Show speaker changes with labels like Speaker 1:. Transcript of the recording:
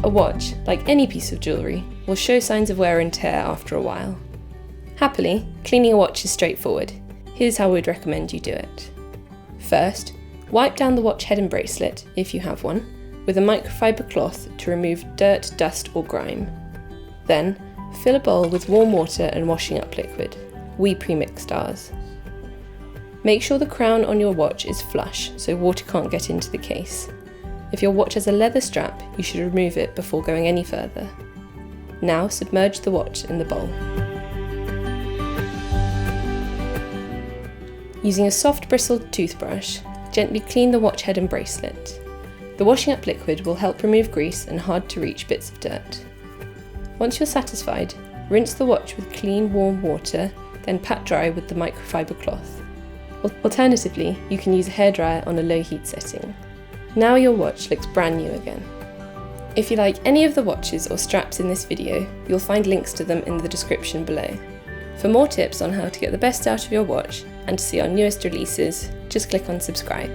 Speaker 1: A watch, like any piece of jewellery, will show signs of wear and tear after a while. Happily, cleaning a watch is straightforward. Here's how we'd recommend you do it. First, wipe down the watch head and bracelet, if you have one, with a microfiber cloth to remove dirt, dust or grime. Then, fill a bowl with warm water and washing up liquid. We pre-mixed ours. Make sure the crown on your watch is flush so water can't get into the case. If your watch has a leather strap, you should remove it before going any further. Now submerge the watch in the bowl. Using a soft bristled toothbrush, gently clean the watch head and bracelet. The washing up liquid will help remove grease and hard to reach bits of dirt. Once you're satisfied, rinse the watch with clean warm water, then pat dry with the microfiber cloth. Alternatively, you can use a hairdryer on a low heat setting. Now your watch looks brand new again. If you like any of the watches or straps in this video, you'll find links to them in the description below. For more tips on how to get the best out of your watch and to see our newest releases, just click on subscribe.